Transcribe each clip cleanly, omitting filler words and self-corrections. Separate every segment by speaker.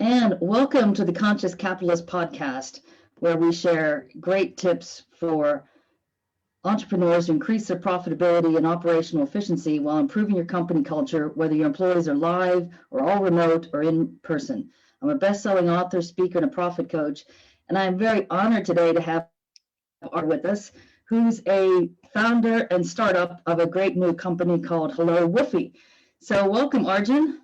Speaker 1: and welcome to the Conscious Capitalist podcast, where we share great tips for entrepreneurs to increase their profitability and operational efficiency while improving your company culture, whether your employees are live or all remote or in person. I'm a best-selling author, speaker, and a profit coach, and I'm very honored today to have Arjun with us, who's a founder and startup of a great new company called HelloWoofy. So welcome, Arjun.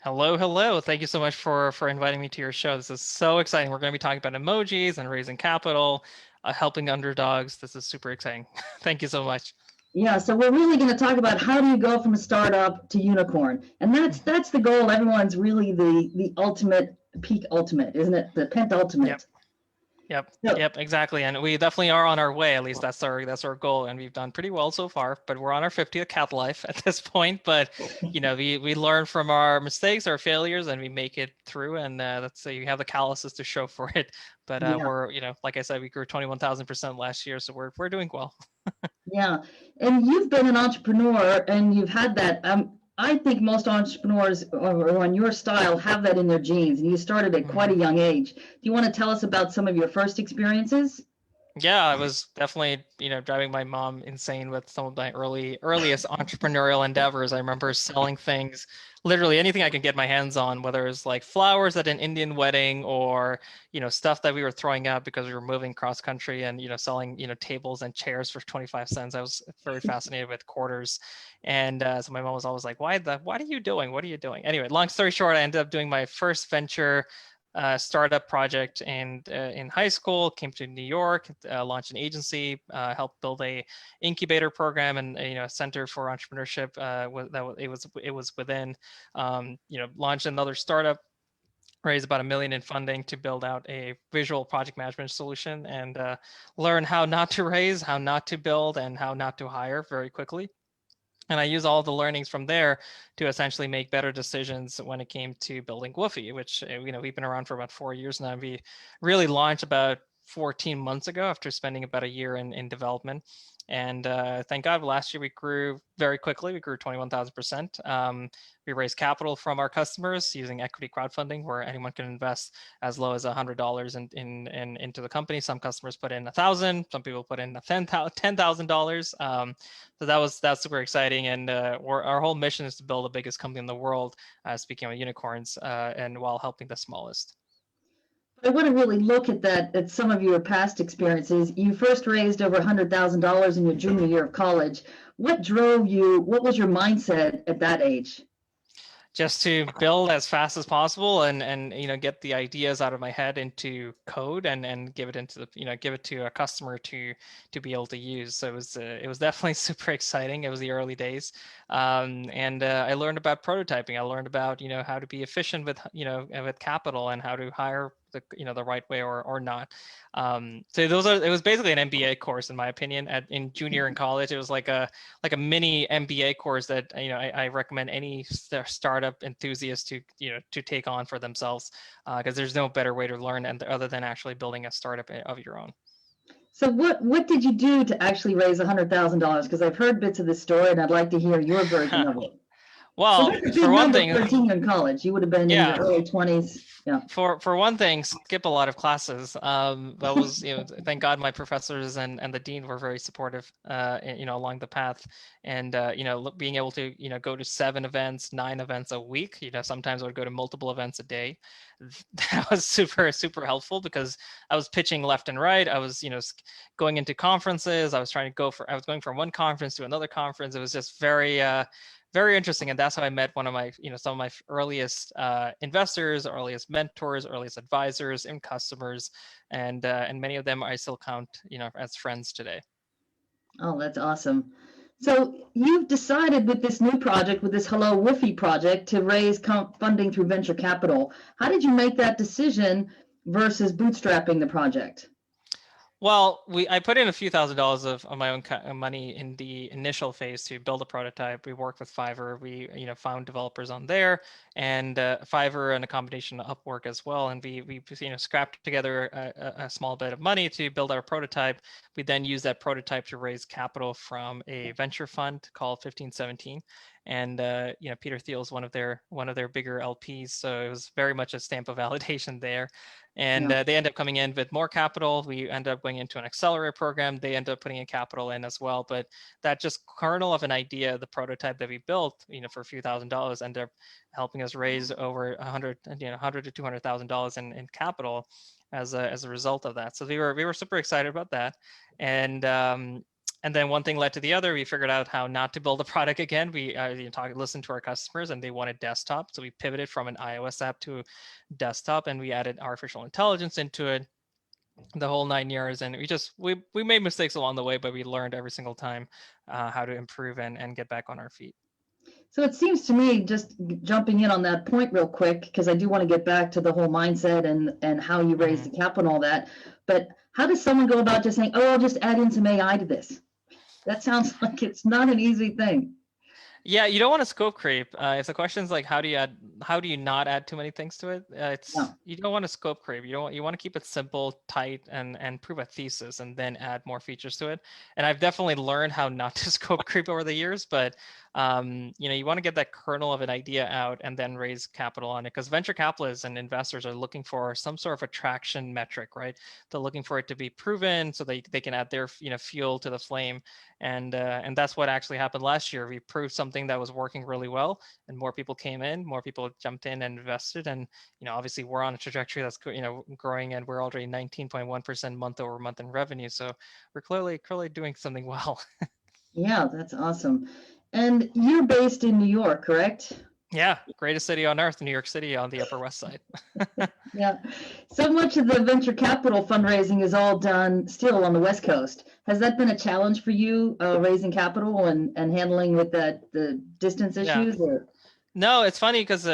Speaker 2: Hello. Thank you so much for inviting me to your show. This is so exciting. We're going to be talking about emojis and raising capital, helping underdogs. This is super exciting. Thank you so much.
Speaker 1: Yeah, so we're really going to talk about how do you go from a startup to unicorn, and that's the goal. Everyone's really the ultimate peak ultimate, isn't it? The pentultimate.
Speaker 2: Yep, exactly. And we definitely are on our way. At least that's our goal. And we've done pretty well so far, but we're on our 50th cat life at this point. But, we learn from our mistakes, our failures, and we make it through. And that's you have the calluses to show for it. But we're, like I said, we grew 21,000% last year. So we're doing well.
Speaker 1: Yeah. And you've been an entrepreneur and you've had that. I think most entrepreneurs or on your style have that in their genes, and you started at quite a young age. Do you want to tell us about some of your first experiences?
Speaker 2: Yeah, I was definitely, driving my mom insane with some of my earliest entrepreneurial endeavors. I remember selling things, literally anything I could get my hands on, whether it's like flowers at an Indian wedding or, stuff that we were throwing out because we were moving cross country and, selling, tables and chairs for 25 cents. I was very fascinated with quarters. And so my mom was always like, what are you doing? What are you doing? Anyway, long story short, I ended up doing my first venture startup project and in high school, came to New York, launched an agency, helped build a incubator program and a center for entrepreneurship. It was within, launched another startup, raised about $1 million in funding to build out a visual project management solution and learn how not to raise, how not to build, and how not to hire very quickly. And I use all the learnings from there to essentially make better decisions when it came to building Woofy, which, we've been around for about 4 years now. We really launched about 14 months ago after spending about a year in development. And thank God last year we grew very quickly. We grew 21,000%. We raised capital from our customers using equity crowdfunding, where anyone can invest as low as $100 into the company. Some customers put in $1,000. Some people put in $10,000. So that's super exciting. And our whole mission is to build the biggest company in the world, speaking of unicorns, and while helping the smallest.
Speaker 1: I want to really look at that, at some of your past experiences. You first raised over $100,000 in your junior year of college. What drove you? What was your mindset at that age?
Speaker 2: Just to build as fast as possible and get the ideas out of my head into code and give it into give it to a customer to be able to use. So it was definitely super exciting. It was the early days, and I learned about prototyping. I learned about how to be efficient with with capital and how to hire the right way or not. So it was basically an MBA course in my opinion in junior and college. It was like a mini MBA course that I recommend any startup enthusiast to take on for themselves, because there's no better way to learn other than actually building a startup of your own.
Speaker 1: So what did you do to actually raise $100,000? Because I've heard bits of this story and I'd like to hear your version of it.
Speaker 2: Well,
Speaker 1: that's a big
Speaker 2: for one
Speaker 1: number
Speaker 2: thing,
Speaker 1: for a teen in college. You would have been in your early 20s. Yeah.
Speaker 2: For one thing, skip a lot of classes. That was, thank God my professors and the dean were very supportive, along the path. And, being able to, go to 7 events, 9 events a week, sometimes I would go to multiple events a day. That was super, super helpful because I was pitching left and right. I was, going into conferences. I was going from one conference to another conference. It was just very interesting. And that's how I met one of my, some of my earliest investors, earliest mentors, earliest advisors and customers. And many of them I still count, as friends today.
Speaker 1: Oh, that's awesome. So you've decided with this new project, with this HelloWoofy project, to raise funding through venture capital. How did you make that decision versus bootstrapping the project?
Speaker 2: Well, I put in a few $1,000s of my own money in the initial phase to build a prototype. We worked with Fiverr. We found developers on there, and Fiverr, and a combination of Upwork as well. And we scrapped together a small bit of money to build our prototype. We then used that prototype to raise capital from a venture fund called 1517. And Peter Thiel is one of their bigger LPs, so it was very much a stamp of validation there. And
Speaker 1: Yeah.
Speaker 2: they end up coming in with more capital. We end up going into an accelerator program. They end up putting in capital in as well. But that just kernel of an idea, the prototype that we built, for a few $1,000s, ended up helping us raise over 100 to $200,000 in capital as a result of that. So we were super excited about that. And then one thing led to the other. We figured out how not to build a product again. We listened to our customers, and they wanted desktop. So we pivoted from an iOS app to desktop, and we added artificial intelligence into it, the whole 9 years. And we made mistakes along the way, but we learned every single time how to improve and get back on our feet.
Speaker 1: So it seems to me, just jumping in on that point real quick, because I do want to get back to the whole mindset and how you raise the capital and all that. But how does someone go about just saying, oh, I'll just add in some AI to this? That sounds like it's not an easy thing.
Speaker 2: Yeah, you don't want to scope creep. If the question's like, how do you not add too many things to it? You don't want to scope creep. You want to keep it simple, tight, and prove a thesis, and then add more features to it. And I've definitely learned how not to scope creep over the years, but you want to get that kernel of an idea out and then raise capital on it, because venture capitalists and investors are looking for some sort of attraction metric, right? They're looking for it to be proven so they can add their fuel to the flame. And that's what actually happened last year. We proved something that was working really well, and more people came in, more people jumped in and invested. And obviously we're on a trajectory that's growing, and we're already 19.1% month over month in revenue. So we're clearly doing something well.
Speaker 1: Yeah, that's awesome. And you're based in New York, correct?
Speaker 2: Yeah, greatest city on earth, New York City, on the Upper West Side.
Speaker 1: Yeah. So much of the venture capital fundraising is all done still on the West Coast. Has that been a challenge for you, raising capital and handling with the distance issues?
Speaker 2: Yeah.
Speaker 1: Or?
Speaker 2: No, it's funny because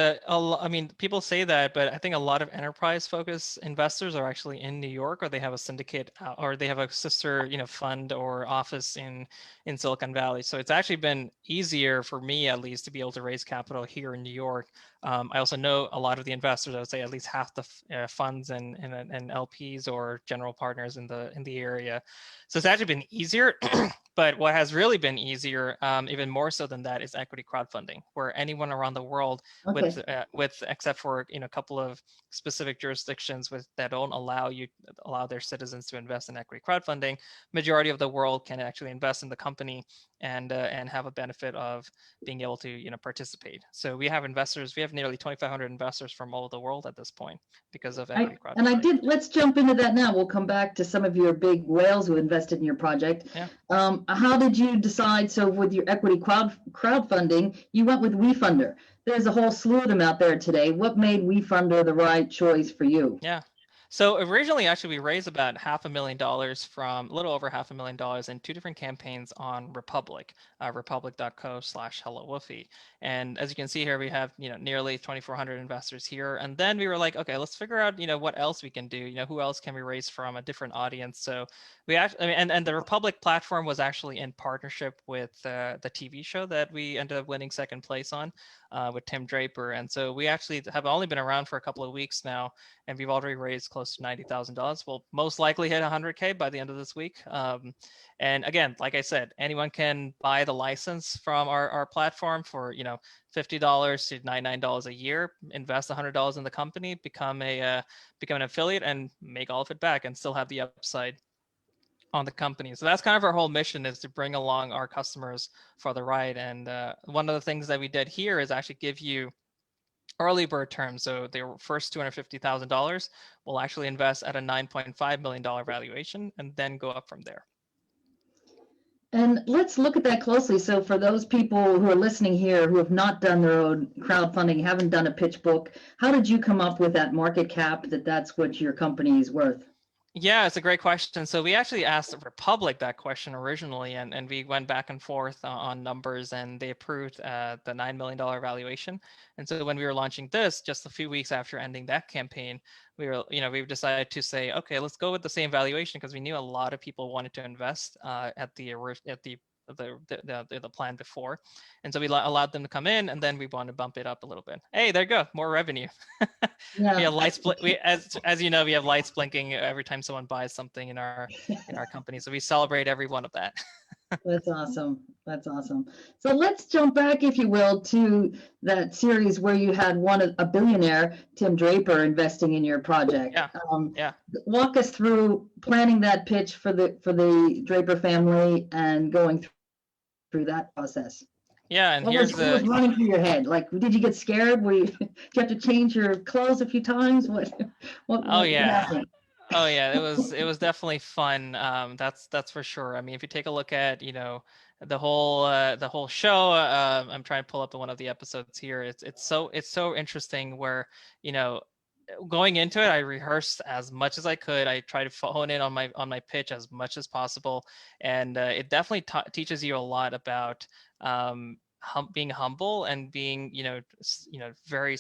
Speaker 2: people say that, but I think a lot of enterprise-focused investors are actually in New York, or they have a syndicate, or they have a sister, fund or office in Silicon Valley. So it's actually been easier for me, at least, to be able to raise capital here in New York. I also know a lot of the investors. I would say at least half the funds and LPs or general partners in the area. So it's actually been easier. But what has really been easier, even more so than that, is equity crowdfunding, where anyone around the world,
Speaker 1: Okay.
Speaker 2: with except for a couple of specific jurisdictions that don't allow their citizens to invest in equity crowdfunding, majority of the world can actually invest in the company and have a benefit of being able to participate. So we have nearly 2,500 investors from all over the world at this point because of equity crowdfunding.
Speaker 1: Let's jump into that now. We'll come back to some of your big whales who invested in your project.
Speaker 2: Yeah.
Speaker 1: How did you decide? So with your equity crowdfunding, you went with WeFunder. There's a whole slew of them out there today. What made WeFunder the right choice for you?
Speaker 2: Yeah. So originally, actually, we raised about a little over $500,000 in two different campaigns on Republic, republic.co/HelloWoofy. And as you can see here, we have nearly 2,400 investors here. And then we were like, okay, let's figure out what else we can do. Who else can we raise from, a different audience? So we actually, and the Republic platform was actually in partnership with the TV show that we ended up winning second place on, with Tim Draper. And so we actually have only been around for a couple of weeks now, and we've already raised close to $90,000. We'll most likely hit 100K by the end of this week. And again, like I said, anyone can buy the license from our platform for $50 to $99 a year. Invest $100 in the company, become an affiliate, and make all of it back, and still have the upside on the company. So that's kind of our whole mission, is to bring along our customers for the ride. And one of the things that we did here is actually give you early bird terms. So their first $250,000 will actually invest at a $9.5 million valuation, and then go up from there.
Speaker 1: And let's look at that closely. So for those people who are listening here who have not done their own crowdfunding, haven't done a pitch book, how did you come up with that market cap that's what your company is worth?
Speaker 2: Yeah, it's a great question. So we actually asked Republic that question originally, and we went back and forth on numbers, and they approved the $9 million valuation. And so when we were launching this, just a few weeks after ending that campaign, we decided to say, okay, let's go with the same valuation, because we knew a lot of people wanted to invest at the the plan before. And so we allowed them to come in, and then we want to bump it up a little bit. Hey, there you go, more revenue. We
Speaker 1: Yeah,
Speaker 2: have lights. We, as you know, we have lights blinking every time someone buys something in our company. So we celebrate every one of that.
Speaker 1: that's awesome. That's awesome. So let's jump back, if you will, to that series where you had a billionaire, Tim Draper, investing in your project.
Speaker 2: Yeah, yeah.
Speaker 1: Walk us through planning that pitch for the Draper family and going through that process.
Speaker 2: Yeah, and
Speaker 1: What was running through your head? Like, did you get scared? Did you have to change your clothes a few times?
Speaker 2: Oh
Speaker 1: What
Speaker 2: yeah.
Speaker 1: happened?
Speaker 2: Oh yeah, it was definitely fun. That's for sure. I mean, if you take a look at, the whole show, I'm trying to pull up one of the episodes here. It's so interesting where, you know, going into it, I rehearsed as much as I could. I tried to hone in on my pitch as much as possible, and it definitely teaches you a lot about being humble and being very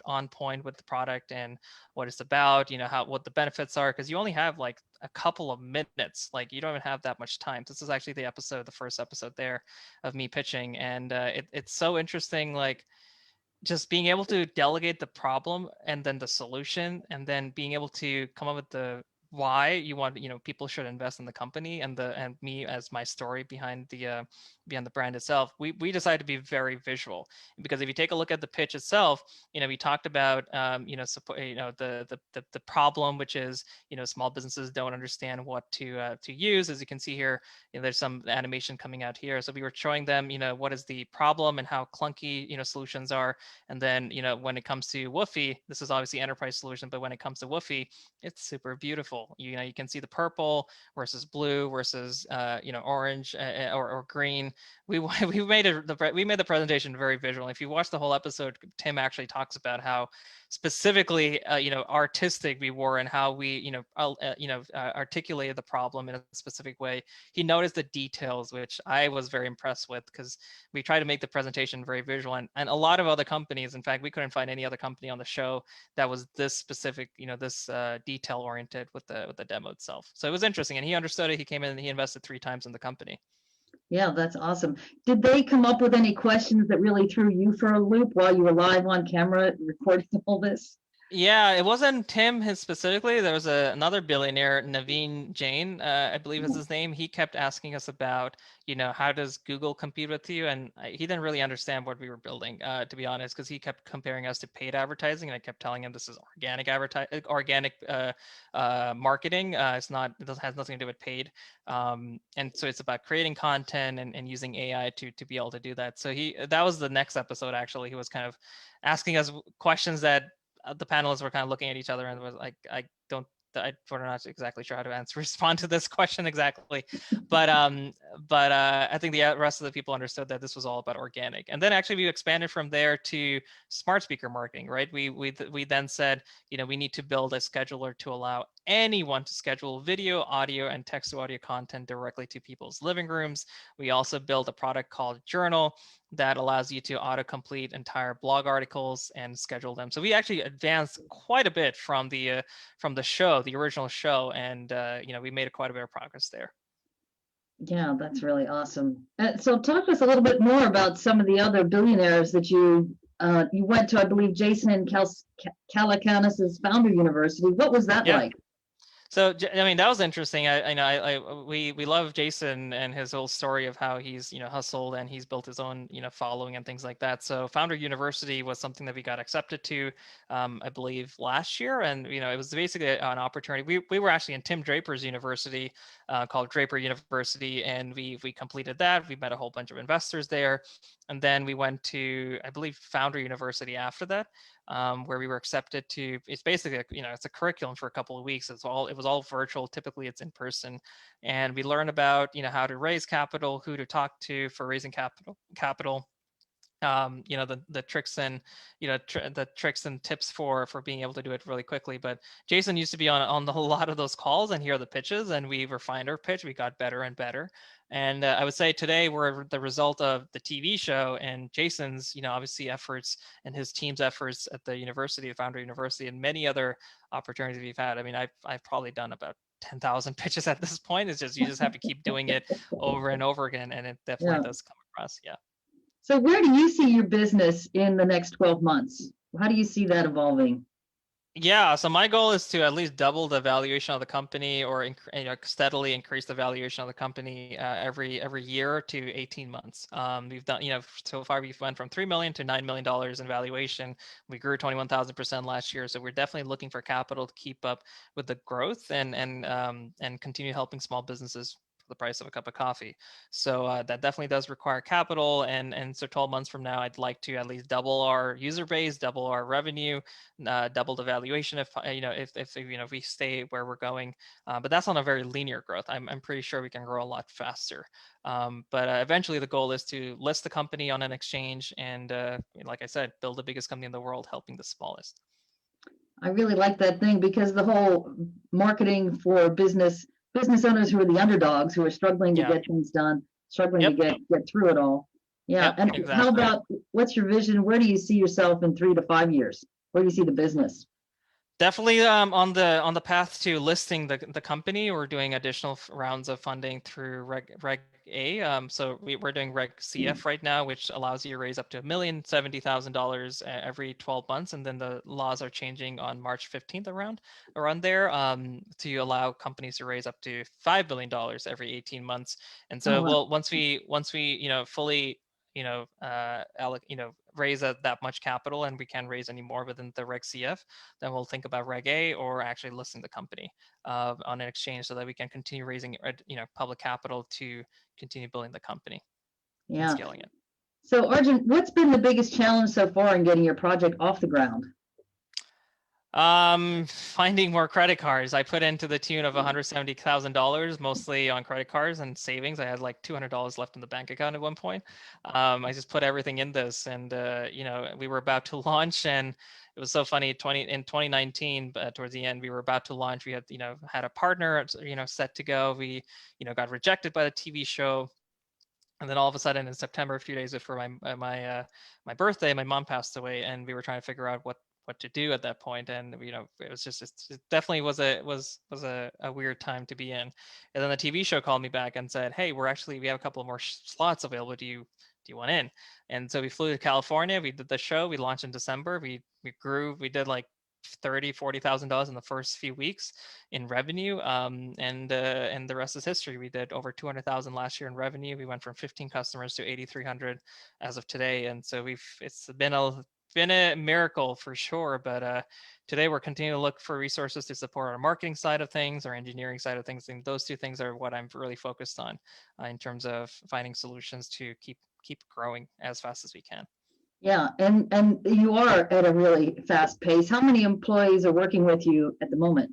Speaker 2: on point with the product and what it's about. What the benefits are, because you only have like a couple of minutes. Like, you don't even have that much time. This is actually the first episode there of me pitching, and it's so interesting. Like, just being able to delegate the problem and then the solution, and then being able to come up with the why you want, people should invest in the company, and me as my story behind the brand itself. We decided to be very visual, because if you take a look at the pitch itself, we talked about support, the problem, which is, small businesses don't understand what to use. As you can see here, there's some animation coming out here. So we were showing them, what is the problem and how clunky, solutions are. And then, when it comes to Woofy, this is obviously enterprise solution, but when it comes to Woofy, it's super beautiful. You can see the purple versus blue versus orange or green. We we made the presentation very visual. If you watch the whole episode, Tim actually talks about how specifically artistic we were, and how we articulated the problem in a specific way. He noticed the details, which I was very impressed with, because we try to make the presentation very visual, and a lot of other companies, in fact, we couldn't find any other company on the show that was this specific, this detail oriented with the demo itself. So it was interesting, and he understood it. He came in and he invested 3 times in the company.
Speaker 1: Yeah, that's awesome. Did they come up with any questions that really threw you for a loop while you were live on camera recording all this?
Speaker 2: Yeah, it wasn't Tim specifically. There was another billionaire, Naveen Jain, I believe is his name. He kept asking us about, how does Google compete with you? And he didn't really understand what we were building, to be honest, because he kept comparing us to paid advertising, and I kept telling him this is organic marketing. It has nothing to do with paid. And so it's about creating content and using AI to be able to do that. So that was the next episode, actually. He was kind of asking us questions that the panelists were kind of looking at each other and was like, we're not exactly sure how to respond to this question exactly, but I think the rest of the people understood that this was all about organic. And then actually we expanded from there to smart speaker marketing, right? We then said, we need to build a scheduler to allow anyone to schedule video, audio, and text to audio content directly to people's living rooms. We also built a product called Journal that allows you to autocomplete entire blog articles and schedule them. So we actually advanced quite a bit from the show, the original show, and we made quite a bit of progress there.
Speaker 1: Yeah, that's really awesome. So talk to us a little bit more about some of the other billionaires that you went to. I believe Jason and Calacanis's Founder University. What was that like?
Speaker 2: So, I mean, that was interesting. We love Jason and his whole story of how he's, hustled and he's built his own, following and things like that. So Founder University was something that we got accepted to, I believe last year. And, it was basically an opportunity. We were actually in Tim Draper's university called Draper University, and we completed that. We met a whole bunch of investors there. And then we went to, I believe, Founder University after that. Where we were accepted to. It's basically it's a curriculum for a couple of weeks. It was all virtual. Typically, it's in person, and we learned about how to raise capital, who to talk to for raising capital. The tricks and the tricks and tips for being able to do it really quickly. But Jason used to be on a lot of those calls and hear the pitches, and we refined our pitch. We got better and better. And I would say today we're the result of the TV show and Jason's, obviously efforts and his team's efforts at the university, Founder University, and many other opportunities we've had. I mean, I've probably done about 10,000 pitches at this point. It's just, you just have to keep doing it over and over again. And it definitely
Speaker 1: Yeah.
Speaker 2: does come across. Yeah.
Speaker 1: So where do you see your business in the next 12 months? How do you see that evolving?
Speaker 2: Yeah, so my goal is to at least double the valuation of the company, or steadily increase the valuation of the company every year to 18 months. We've done, so far we've went from 3 million to $9 million in valuation. We grew 21,000% last year, so we're definitely looking for capital to keep up with the growth and continue helping small businesses for the price of a cup of coffee. So that definitely does require capital, and so 12 months from now, I'd like to at least double our user base, double our revenue, double the valuation if if we stay where we're going. But that's on a very linear growth. I'm pretty sure we can grow a lot faster. But eventually the goal is to list the company on an exchange and, like I said, build the biggest company in the world, helping the smallest.
Speaker 1: I really like that thing because the whole marketing for business owners who are the underdogs, who are struggling to
Speaker 2: Yeah.
Speaker 1: get things done, struggling to
Speaker 2: Yep.
Speaker 1: get through it all. Yeah.
Speaker 2: Yep.
Speaker 1: And how
Speaker 2: Exactly.
Speaker 1: about, what's your vision? Where do you see yourself in 3 to 5 years? Where do you see the business?
Speaker 2: Definitely on the path to listing the company. We're doing additional rounds of funding through Reg A. So we're doing Reg CF right now, which allows you to raise up to $1,070,000 every 12 months, and then the laws are changing on March 15th around there, to allow companies to raise up to $5 billion every 18 months. And so
Speaker 1: Oh, wow.
Speaker 2: once we fully raise that much capital, and we can raise any more within the Reg CF, then we'll think about Reg A, or actually listing the company on an exchange, so that we can continue raising public capital to continue building the company and
Speaker 1: Yeah.
Speaker 2: scaling it.
Speaker 1: So Arjun, what's been the biggest challenge so far in getting your project off the ground?
Speaker 2: Finding more credit cards. I put into the tune of $170,000, mostly on credit cards and savings. I had like $200 left in the bank account at one point. I just put everything in this, and we were about to launch, and it was so funny. In 2019, towards the end, we were about to launch. We had a partner, set to go. We got rejected by the TV show. And then all of a sudden in September, a few days before my birthday, my mom passed away, and we were trying to figure out what to do at that point. And it was just, it definitely was a weird time to be in. And then the TV show called me back and said, "Hey, we have a couple of more slots available. Do you want in?" And so we flew to California. We did the show. We launched in December. We grew. We did like $40,000 in the first few weeks in revenue, and the rest is history. We did over 200,000 last year in revenue. We went from 15 customers to 8,300 as of today, and so it's been a miracle for sure. But today we're continuing to look for resources to support our marketing side of things, our engineering side of things, and those two things are what I'm really focused on in terms of finding solutions to keep growing as fast as we can.
Speaker 1: Yeah, and you are at a really fast pace. How many employees are working with you at the moment?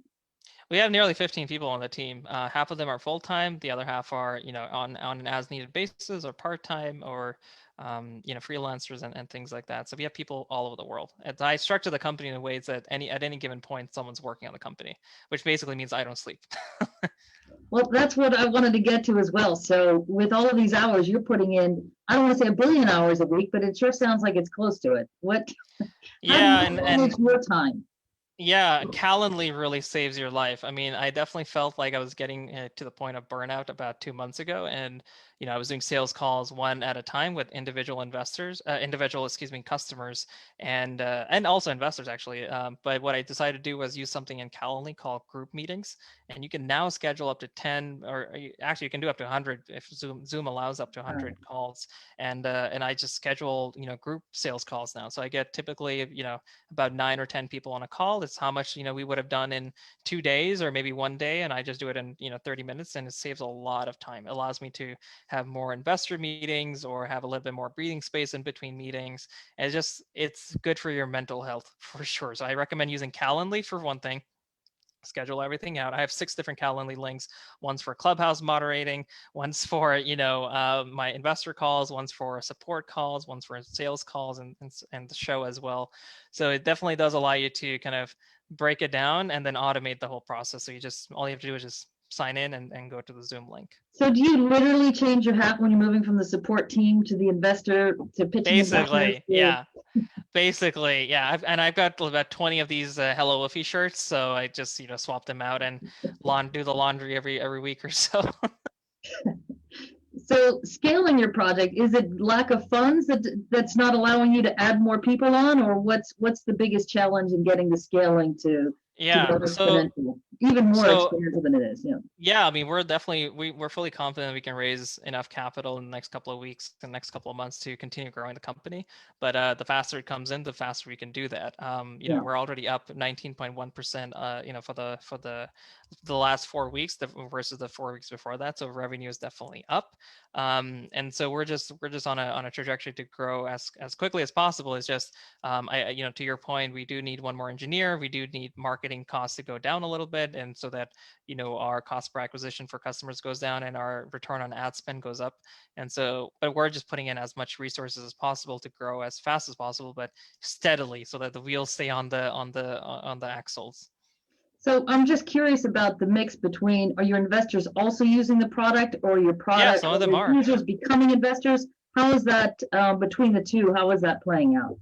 Speaker 2: We have nearly 15 people on the team. Half of them are full time. The other half are, on an as needed basis, or part time, or freelancers and things like that. So we have people all over the world. And I structure the company in ways that at any given point, someone's working on the company, which basically means I don't sleep.
Speaker 1: Well, that's what I wanted to get to as well. So with all of these hours you're putting in, I don't want to say 1 billion hours a week, but it sure sounds like it's close to it. How do
Speaker 2: Yeah,
Speaker 1: you manage your time?
Speaker 2: yeah, Calendly really saves your life. I mean, I definitely felt like I was getting to the point of burnout about 2 months ago, and I was doing sales calls one at a time with customers, and also investors actually. But what I decided to do was use something in Calendly called group meetings, and you can now schedule up to 10, or actually you can do up to 100 if Zoom allows up to 100 calls, and I just schedule group sales calls now. So I get typically about 9 or 10 people on a call. It's how much we would have done in 2 days or maybe one day, and I just do it in 30 minutes, and it saves a lot of time. It allows me to have more investor meetings or have a little bit more breathing space in between meetings. And it's good for your mental health for sure. So I recommend using Calendly for one thing. Schedule everything out. I have 6 different Calendly links. One's for Clubhouse moderating, one's for my investor calls, one's for support calls, one's for sales calls, and the show as well. So it definitely does allow you to kind of break it down and then automate the whole process. So all you have to do is just sign in and go to the Zoom link.
Speaker 1: So do you literally change your hat when you're moving from the support team to the investor to pitching investors?
Speaker 2: Basically, yeah. Basically, yeah. I've got about 20 of these HelloWoofy shirts, so I just swap them out and do the laundry every week or so.
Speaker 1: So scaling your project, is it lack of funds that's not allowing you to add more people on, or what's the biggest challenge in getting the scaling to
Speaker 2: Yeah.
Speaker 1: go exponential, even more
Speaker 2: So
Speaker 1: exponential than it is? Yeah.
Speaker 2: yeah, I mean, we're fully confident we can raise enough capital in the next couple of weeks, the next couple of months to continue growing the company. But the faster it comes in, the faster we can do that.
Speaker 1: Yeah.
Speaker 2: We're already up 19.1%, for the last 4 weeks versus the 4 weeks before that. So revenue is definitely up. And so we're just on a trajectory to grow as quickly as possible. It's just to your point, we do need one more engineer. We do need marketing costs to go down a little bit, and so that our cost per acquisition for customers goes down and our return on ad spend goes up. And so, but we're just putting in as much resources as possible to grow as fast as possible, but steadily, so that the wheels stay on the axles.
Speaker 1: So I'm just curious about the mix between, are your investors also using the product, or your
Speaker 2: Yeah,
Speaker 1: product,
Speaker 2: some
Speaker 1: or
Speaker 2: of them
Speaker 1: your
Speaker 2: are.
Speaker 1: users becoming investors? How is that between the two? How is that playing out?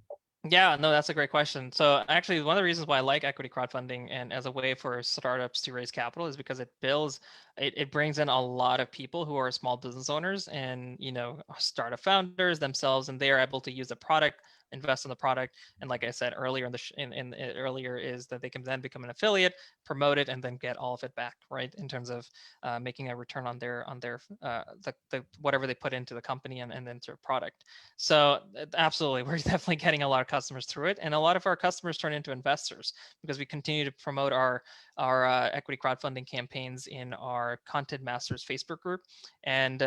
Speaker 2: Yeah, no, that's a great question. So actually, one of the reasons why I like equity crowdfunding and as a way for startups to raise capital is because it brings in a lot of people who are small business owners and startup founders themselves, and they are able to use the product, invest in the product, and like I said earlier earlier, is that they can then become an affiliate, promote it, and then get all of it back, right? In terms of making a return on their the whatever they put into the company and into a product. So absolutely, we're definitely getting a lot of customers through it, and a lot of our customers turn into investors because we continue to promote our equity crowdfunding campaigns in our Content Masters Facebook group, and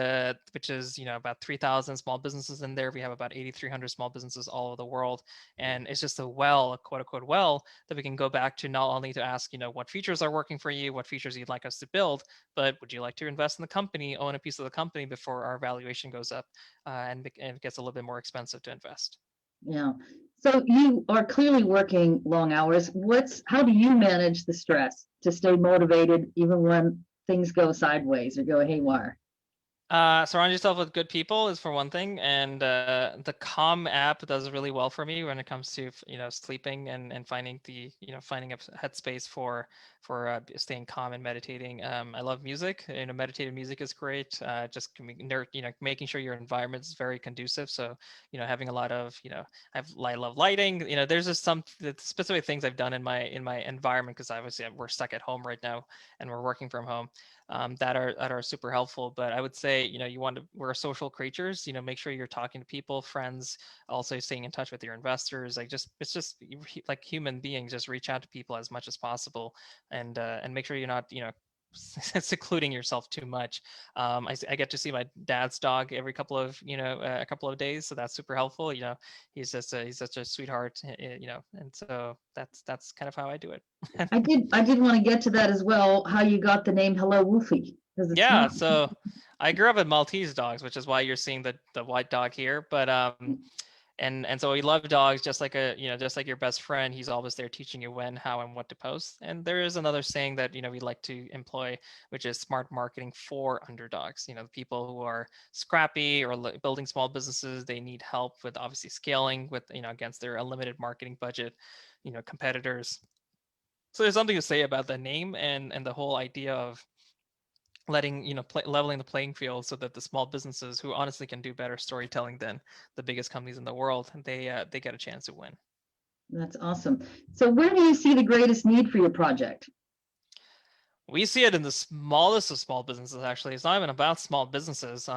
Speaker 2: which is about 3,000 small businesses in there. We have about 8,300 small businesses all over the world, and it's just a quote unquote that we can go back to, not only to ask what features are working for you, what features you'd like us to build, but would you like to invest in the company, own a piece of the company before our valuation goes up, and it gets a little bit more expensive to invest.
Speaker 1: Yeah. So you are clearly working long hours. How do you manage the stress to stay motivated even when things go sideways or go haywire?
Speaker 2: Surround yourself with good people is for one thing, and the Calm app does really well for me when it comes to sleeping and finding finding a headspace for staying calm and meditating. I love music. Meditative music is great. Just making sure your environment is very conducive. So having a lot of I love lighting. There's just some specific things I've done in my environment, because obviously we're stuck at home right now and we're working from home. That are super helpful. But I would say, we're social creatures. Make sure you're talking to people, friends, also staying in touch with your investors. It's just like human beings, just reach out to people as much as possible, and make sure you're not secluding yourself too much. I get to see my dad's dog every couple of a couple of days, so that's super helpful. He's such a sweetheart, and so that's kind of how I do it.
Speaker 1: I did want to get to that as well, how you got the name HelloWoofy, because it's
Speaker 2: Yeah,
Speaker 1: not.
Speaker 2: so I grew up with Maltese dogs, which is why you're seeing the white dog here. But and so we love dogs, just like just like your best friend. He's always there teaching you when, how, and what to post. And there is another saying that we like to employ, which is smart marketing for underdogs. The people who are scrappy or building small businesses, they need help with obviously scaling with against their unlimited marketing budget, competitors. So there's something to say about the name and the whole idea of letting leveling the playing field, so that the small businesses who honestly can do better storytelling than the biggest companies in the world, they get a chance to win.
Speaker 1: That's awesome. So where do you see the greatest need for your project?
Speaker 2: We see it in the smallest of small businesses. Actually, it's not even about small businesses.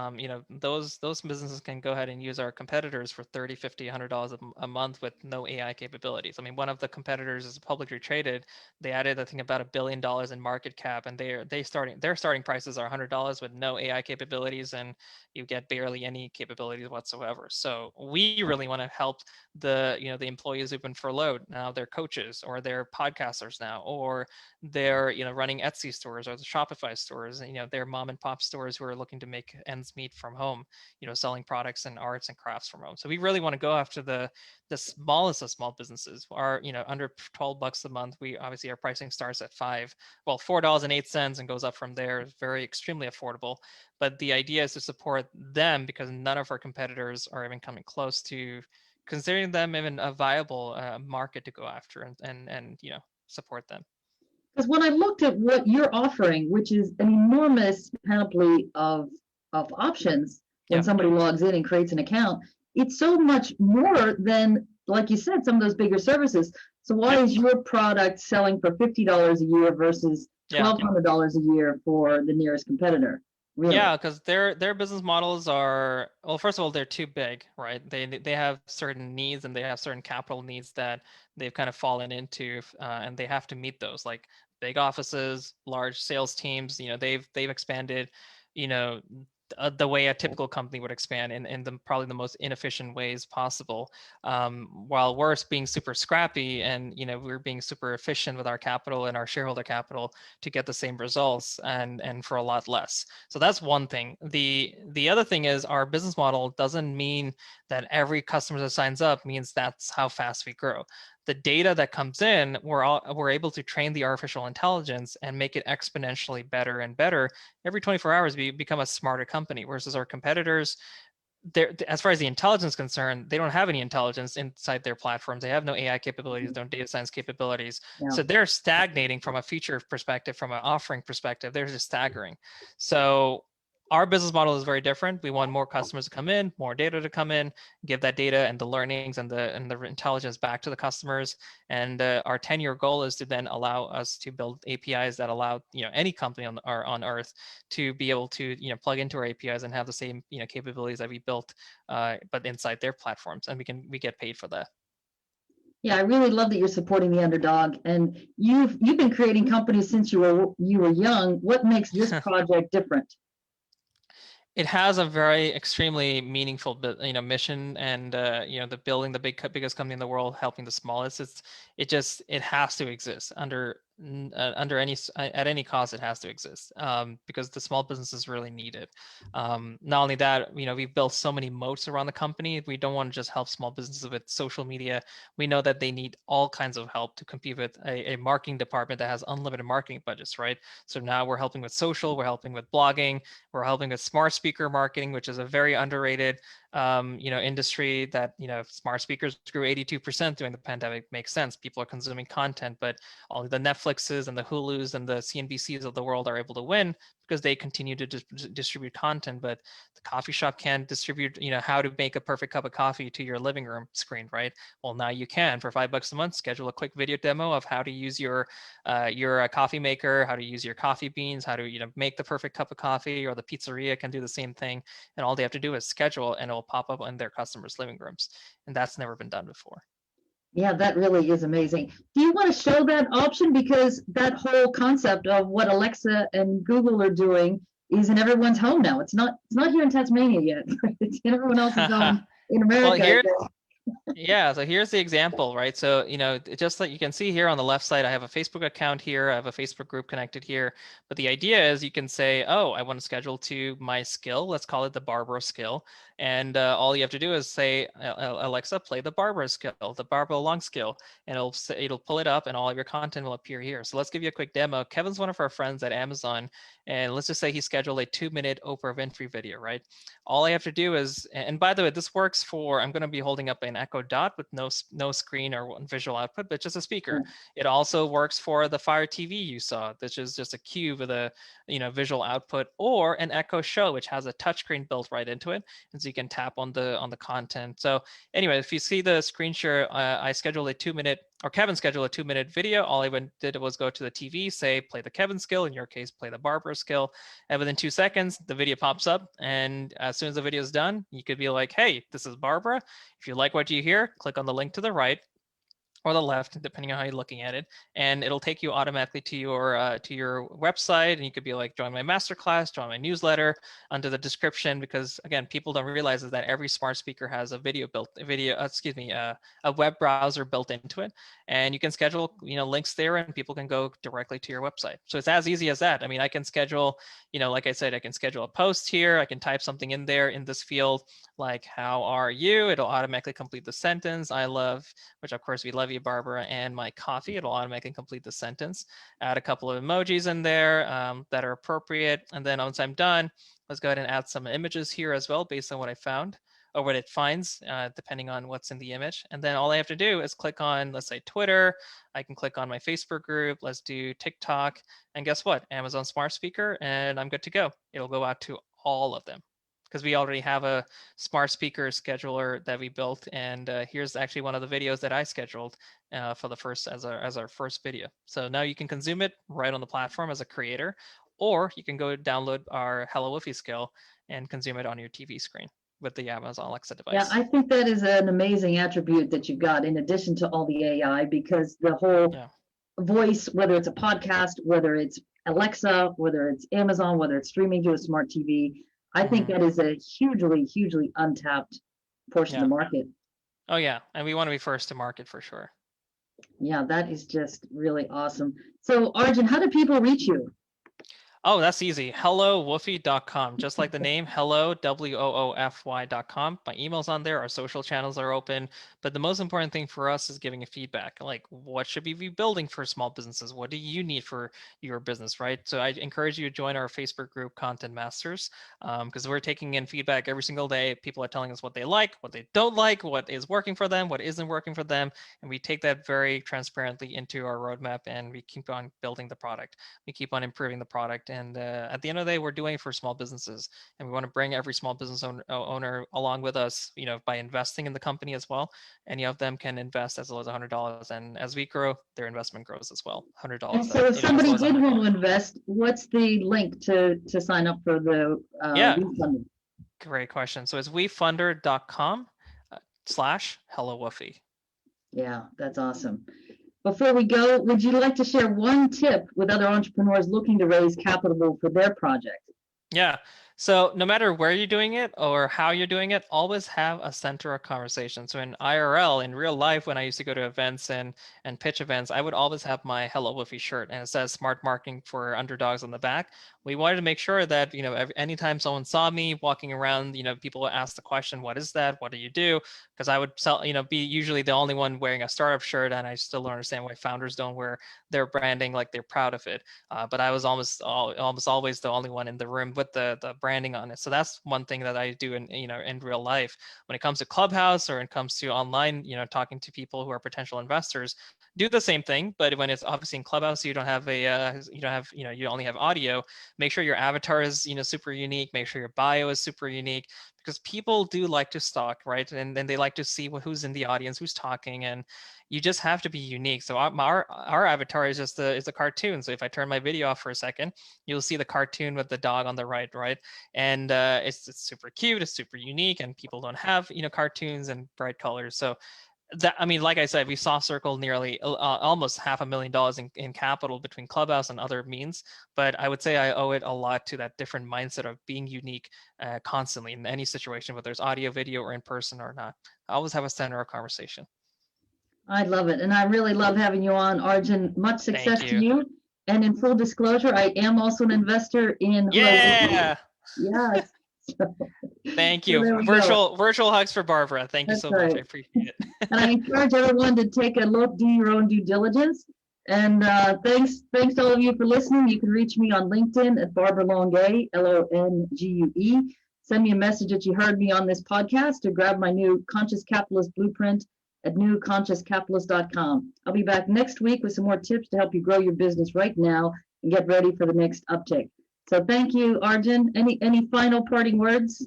Speaker 2: Those businesses can go ahead and use our competitors for $30, $50, $100 a month with no AI capabilities. I mean, one of the competitors is publicly traded. They added, I think, about $1 billion in market cap, and their starting prices are $100 with no AI capabilities, and you get barely any capabilities whatsoever. So we really want to help the employees who've been furloughed. Now they're coaches, or they're podcasters now, or they're running Etsy Etsy stores or the Shopify stores, they're mom and pop stores who are looking to make ends meet from home, selling products and arts and crafts from home. So we really want to go after the smallest of small businesses. Our, under $12 a month, we obviously our pricing starts at $4.08 and goes up from there. Very extremely affordable. But the idea is to support them because none of our competitors are even coming close to considering them even a viable market to go after and support them.
Speaker 1: Because when I looked at what you're offering, which is an enormous panoply of options, when somebody logs in and creates an account, it's so much more than, like you said, some of those bigger services. So why is your product selling for $50 a year versus $1,200 a year for the nearest competitor? Really?
Speaker 2: Yeah, because their business models are, well, first of all, they're too big, right? They have certain needs and they have certain capital needs that they've kind of fallen into, and they have to meet those, like big offices, large sales teams. They've expanded, the way a typical company would expand in probably the most inefficient ways possible, while we're being super scrappy and we're being super efficient with our capital and our shareholder capital to get the same results and for a lot less. So that's one thing. The other thing is our business model doesn't mean that every customer that signs up means that's how fast we grow. The data that comes in, we're able to train the artificial intelligence and make it exponentially better and better. Every 24 hours, we become a smarter company, versus our competitors, as far as the intelligence is concerned, they don't have any intelligence inside their platforms. They have no AI capabilities, no data science capabilities. So they're stagnating from a feature perspective, from an offering perspective. They're just staggering. So our business model is very different. We want more customers to come in, more data to come in, give that data and the learnings and the intelligence back to the customers. And our 10-year goal is to then allow us to build APIs that allow any company on Earth to be able to plug into our APIs and have the same capabilities that we built, but inside their platforms, and we get paid for that.
Speaker 1: Yeah, I really love that you're supporting the underdog, and you've been creating companies since you were young. What makes this project different?
Speaker 2: It has a very extremely meaningful mission, and the building the biggest company in the world, helping the smallest. It has to exist under at any cost. It has to exist, because the small businesses really need it. Not only that, we've built so many moats around the company. We don't want to just help small businesses with social media. We know that they need all kinds of help to compete with a marketing department that has unlimited marketing budgets, right? So now we're helping with social, we're helping with blogging, we're helping with smart speaker marketing, which is a very underrated industry that, smart speakers grew 82% during the pandemic. Makes sense. People are consuming content, but all the Netflixes and the Hulus and the CNBCs of the world are able to win because they continue to distribute content, but the coffee shop can't distribute, how to make a perfect cup of coffee to your living room screen, right? Well, now you can. For $5 a month, schedule a quick video demo of how to use your coffee maker, how to use your coffee beans, how to make the perfect cup of coffee, or the pizzeria can do the same thing. And all they have to do is schedule, and it will pop up in their customers' living rooms. And that's never been done before.
Speaker 1: Yeah, that really is amazing. Do you want to show that option? Because that whole concept of what Alexa and Google are doing is in everyone's home now. It's not here in Tasmania yet. It's in everyone else's home in America.
Speaker 2: Yeah, so here's the example, right? So, just like you can see here on the left side, I have a Facebook account here, I have a Facebook group connected here. But the idea is you can say, oh, I want to schedule to my skill. Let's call it the Barbara skill. And all you have to do is say, Alexa, play the Barbara skill, the Barbara long skill, and it'll pull it up and all of your content will appear here. So let's give you a quick demo. Kevin's one of our friends at Amazon, and let's just say he scheduled a 2-minute Oprah Winfrey video, right? All I have to do is, and by the way, this works for, I'm going to be holding up an Echo Dot with no screen or visual output, but just a speaker. It also works for the Fire TV you saw, which is just a cube with a visual output, or an Echo Show, which has a touchscreen built right into it, and so you can tap on the content. So anyway, if you see the screen share, I scheduled a 2-minute, or Kevin scheduled a 2-minute video. All I did was go to the TV, say play the Kevin skill, in your case play the Barbara skill, and within 2 seconds the video pops up. And as soon as the video is done, you could be like, hey, this is Barbara. If you like what you hear, click on the link to the right, or the left, depending on how you're looking at it, and it'll take you automatically to your website, and you could be like, join my masterclass, join my newsletter, under the description, because again, people don't realize is that every smart speaker has a a web browser built into it, and you can schedule links there, and people can go directly to your website. So it's as easy as that. I mean, I can schedule, like I said, I can schedule a post here, I can type something in there in this field, like, how are you? It'll automatically complete the sentence. I love, which of course we love you, Barbara, and my coffee. It'll automatically complete the sentence. Add a couple of emojis in there that are appropriate. And then once I'm done, let's go ahead and add some images here as well, based on what I found or what it finds, depending on what's in the image. And then all I have to do is click on, let's say, Twitter. I can click on my Facebook group. Let's do TikTok. And guess what? Amazon Smart Speaker, and I'm good to go. It'll go out to all of them, because we already have a smart speaker scheduler that we built. And here's actually one of the videos that I scheduled for the first, as our first video. So now you can consume it right on the platform as a creator, or you can go download our HelloWoofy skill and consume it on your TV screen with the Amazon Alexa device.
Speaker 1: Yeah, I think that is an amazing attribute that you've got in addition to all the AI, because the whole voice, whether it's a podcast, whether it's Alexa, whether it's Amazon, whether it's streaming to a smart TV, I think that is a hugely, hugely untapped portion of the market.
Speaker 2: Oh yeah, and we want to be first to market for sure.
Speaker 1: Yeah, that is just really awesome. So Arjun, how do people reach you?
Speaker 2: Oh, that's easy. HelloWoofy.com, just like the name, hello, WOOFY.com. My email's on there. Our social channels are open. But the most important thing for us is giving a feedback. Like, what should we be building for small businesses? What do you need for your business, right? So I encourage you to join our Facebook group, Content Masters, because we're taking in feedback every single day. People are telling us what they like, what they don't like, what is working for them, what isn't working for them. And we take that very transparently into our roadmap, and we keep on building the product. We keep on improving the product. And at the end of the day, we're doing it for small businesses, and we want to bring every small business owner along with us, by investing in the company as well. Any of them can invest as low as $100, and as we grow, their investment grows as well. $100.
Speaker 1: And so if somebody did want to invest, what's the link to sign up for the WeFunding?
Speaker 2: Great question. So it's wefunder.com/HelloWoofy.
Speaker 1: Yeah, that's awesome. Before we go, would you like to share one tip with other entrepreneurs looking to raise capital for their project?
Speaker 2: Yeah. So no matter where you're doing it or how you're doing it, always have a center of conversation. So in IRL, in real life, when I used to go to events and pitch events, I would always have my HelloWoofy shirt, and it says "Smart Marketing for Underdogs" on the back. We wanted to make sure that, anytime someone saw me walking around, people would ask the question, "What is that? What do you do?" Because I would be usually the only one wearing a startup shirt, and I still don't understand why founders don't wear their branding like they're proud of it. But I was almost always the only one in the room with the branding on it. So that's one thing that I do in real life. When it comes to Clubhouse or it comes to online, talking to people who are potential investors, do the same thing. But when it's obviously in Clubhouse, you don't have you only have audio. Make sure your avatar is super unique. Make sure your bio is super unique, because people do like to stalk, right? And then they like to see who's in the audience, who's talking, and you just have to be unique. So our avatar is just is a cartoon. So if I turn my video off for a second, you'll see the cartoon with the dog on the right? And it's super cute, it's super unique, and people don't have cartoons and bright colors. So that, like I said, we soft circled nearly almost $500,000 in capital between Clubhouse and other means. But I would say I owe it a lot to that different mindset of being unique constantly in any situation, whether it's audio, video, or in person or not. I always have a center of conversation.
Speaker 1: I love it. And I really love having you on, Arjun. Much success to you. And in full disclosure, I am also an investor in HelloWoofy. Yes.
Speaker 2: Thank you. So virtual hugs for Barbara. Thank you so much. I appreciate it.
Speaker 1: And I encourage everyone to take a look, do your own due diligence. And thanks to all of you for listening. You can reach me on LinkedIn at Barbara Longue, LONGUE. Send me a message that you heard me on this podcast, to grab my new Conscious Capitalist Blueprint at newconsciouscapitalist.com. I'll be back next week with some more tips to help you grow your business right now and get ready for the next uptick. So thank you, Arjun. Any final parting words?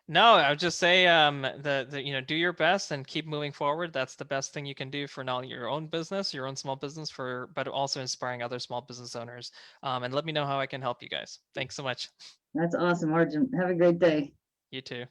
Speaker 2: No, I would just say do your best and keep moving forward. That's the best thing you can do for not only your own business, your own small business, but also inspiring other small business owners. And let me know how I can help you guys. Thanks so much.
Speaker 1: That's awesome, Arjun. Have a great day.
Speaker 2: You too.